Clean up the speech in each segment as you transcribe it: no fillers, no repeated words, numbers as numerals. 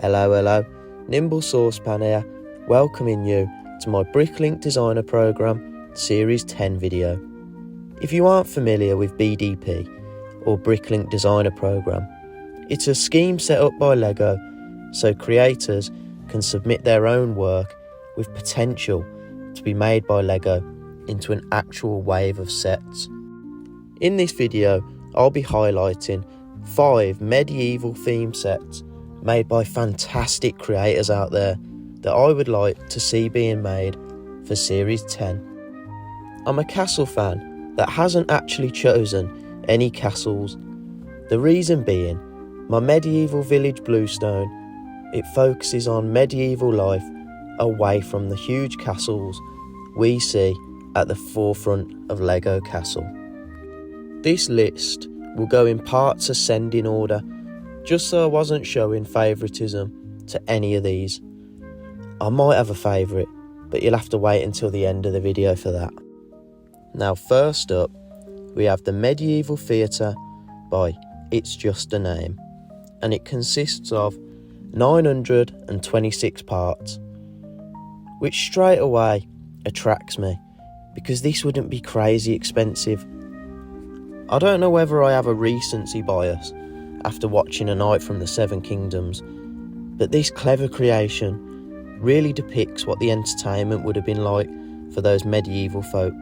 Hello, Nimble Saucepan here, welcoming you to my Bricklink Designer Program Series 10 video. If you aren't familiar with BDP, or Bricklink Designer Program, it's a scheme set up by LEGO so creators can submit their own work with potential to be made by LEGO into an actual wave of sets. In this video, I'll be highlighting 5 medieval theme sets made by fantastic creators out there that I would like to see being made for Series 10. I'm a castle fan that hasn't actually chosen any castles. The reason being, my medieval village Bluestone, it focuses on medieval life away from the huge castles we see at the forefront of LEGO Castle. This list will go in parts ascending order, just so I wasn't showing favouritism to any of these. I might have a favourite, but you'll have to wait until the end of the video for that. Now first up, we have the Medieval Theatre by It's Just a Name, and it consists of 926 parts, which straight away attracts me because this wouldn't be crazy expensive. I don't know whether I have a recency bias after watching A Night from the Seven Kingdoms, but this clever creation really depicts what the entertainment would have been like for those medieval folk.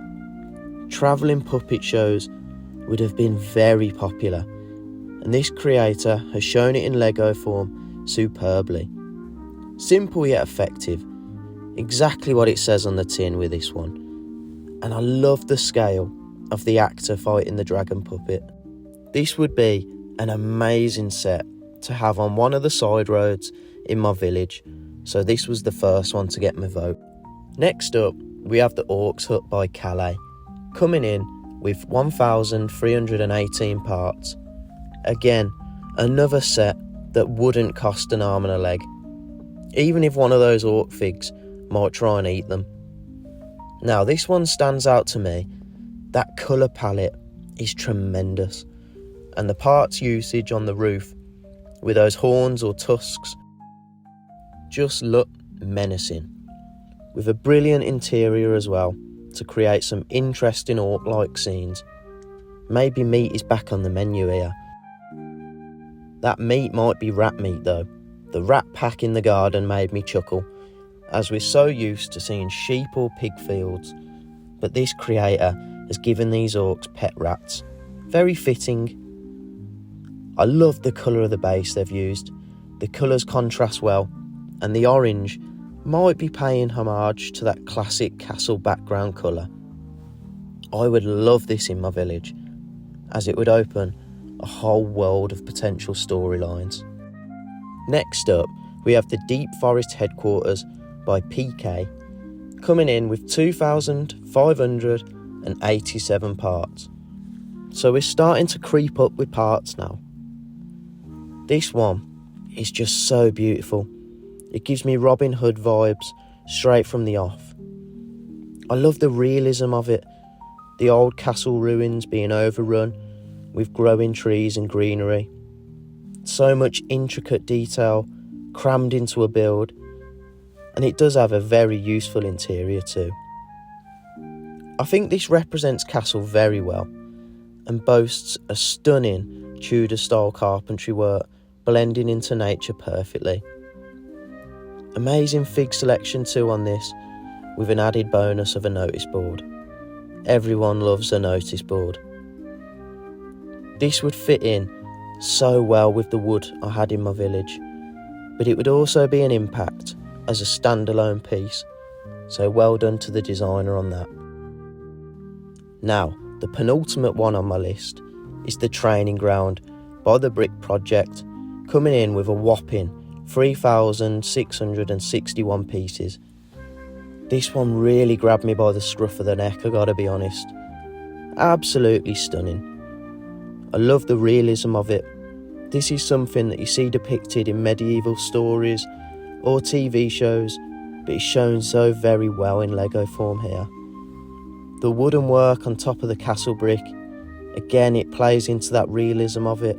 Travelling puppet shows would have been very popular, and this creator has shown it in LEGO form superbly. Simple yet effective, exactly what it says on the tin with this one. And I love the scale of the actor fighting the dragon puppet. This would be an amazing set to have on one of the side roads in my village, so this was the first one to get my vote. Next up, we have the Orcs hut by Calais, coming in with 1,318 parts. Again, another set that wouldn't cost an arm and a leg, even if one of those orc figs might try and eat them. Now this one stands out to me. That colour palette is tremendous, and the parts usage on the roof with those horns or tusks just look menacing, with a brilliant interior as well to create some interesting orc-like scenes. Maybe meat is back on the menu here. That meat might be rat meat though. The rat pack in the garden made me chuckle, as we're so used to seeing sheep or pig fields, but this creator has given these orcs pet rats. Very fitting. I love the colour of the base they've used. The colours contrast well, and the orange might be paying homage to that classic castle background colour. I would love this in my village, as it would open a whole world of potential storylines. Next up, we have the Deep Forest Headquarters by PK, coming in with 2,587 parts. So we're starting to creep up with parts now. This one is just so beautiful. It gives me Robin Hood vibes straight from the off. I love the realism of it, the old castle ruins being overrun with growing trees and greenery. So much intricate detail crammed into a build, and it does have a very useful interior too. I think this represents Castle very well and boasts a stunning Tudor style carpentry work blending into nature perfectly. Amazing fig selection too on this, with an added bonus of a notice board. Everyone loves a notice board. This would fit in so well with the wood I had in my village, but it would also be an impact as a standalone piece, so well done to the designer on that. Now, the penultimate one on my list is the Training Ground by the Brick Project, coming in with a whopping 3,661 pieces. This one really grabbed me by the scruff of the neck, I gotta be honest. Absolutely stunning. I love the realism of it. This is something that you see depicted in medieval stories or TV shows, but it's shown so very well in LEGO form here. The wooden work on top of the castle brick, again it plays into that realism of it.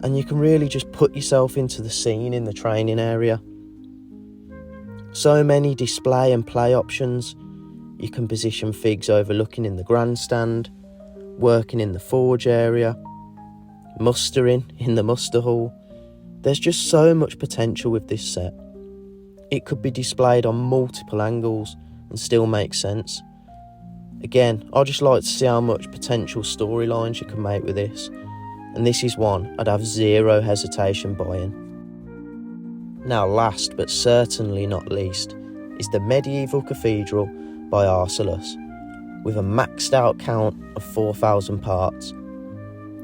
and you can really just put yourself into the scene in the training area. So many display and play options. You can position figs overlooking in the grandstand, working in the forge area, mustering in the muster hall. There's just so much potential with this set. It could be displayed on multiple angles and still make sense. Again, I'd just like to see how much potential storylines you can make with this, and this is one I'd have zero hesitation buying. Now, last but certainly not least is the medieval cathedral by Arcelus, with a maxed out count of 4,000 parts.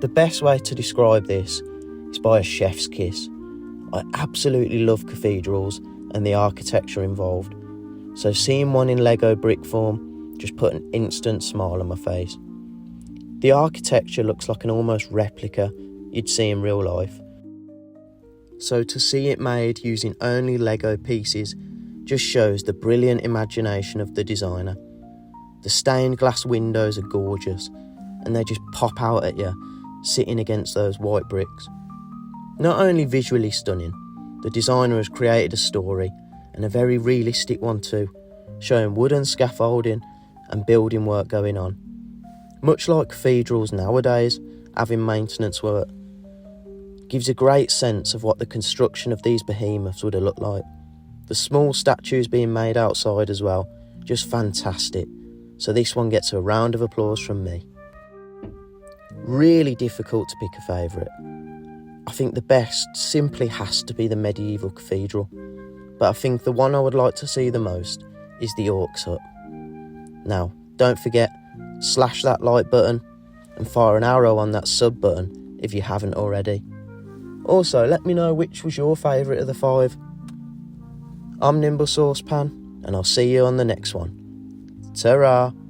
The best way to describe this is by a chef's kiss. I absolutely love cathedrals and the architecture involved, so seeing one in Lego brick form just put an instant smile on my face. The architecture looks like an almost replica you'd see in real life, so to see it made using only Lego pieces just shows the brilliant imagination of the designer. The stained glass windows are gorgeous, and they just pop out at you sitting against those white bricks. Not only visually stunning, the designer has created a story, and a very realistic one too, showing wooden scaffolding and building work going on. Much like cathedrals nowadays having maintenance work, gives a great sense of what the construction of these behemoths would have looked like. The small statues being made outside as well, just fantastic. So this one gets a round of applause from me. Really difficult to pick a favourite. I think the best simply has to be the medieval cathedral, but I think the one I would like to see the most is the Orcs hut. Now, don't forget, slash that like button and fire an arrow on that sub button if you haven't already. Also, let me know which was your favourite of the 5. I'm Nimble Saucepan, and I'll see you on the next one. Ta-ra!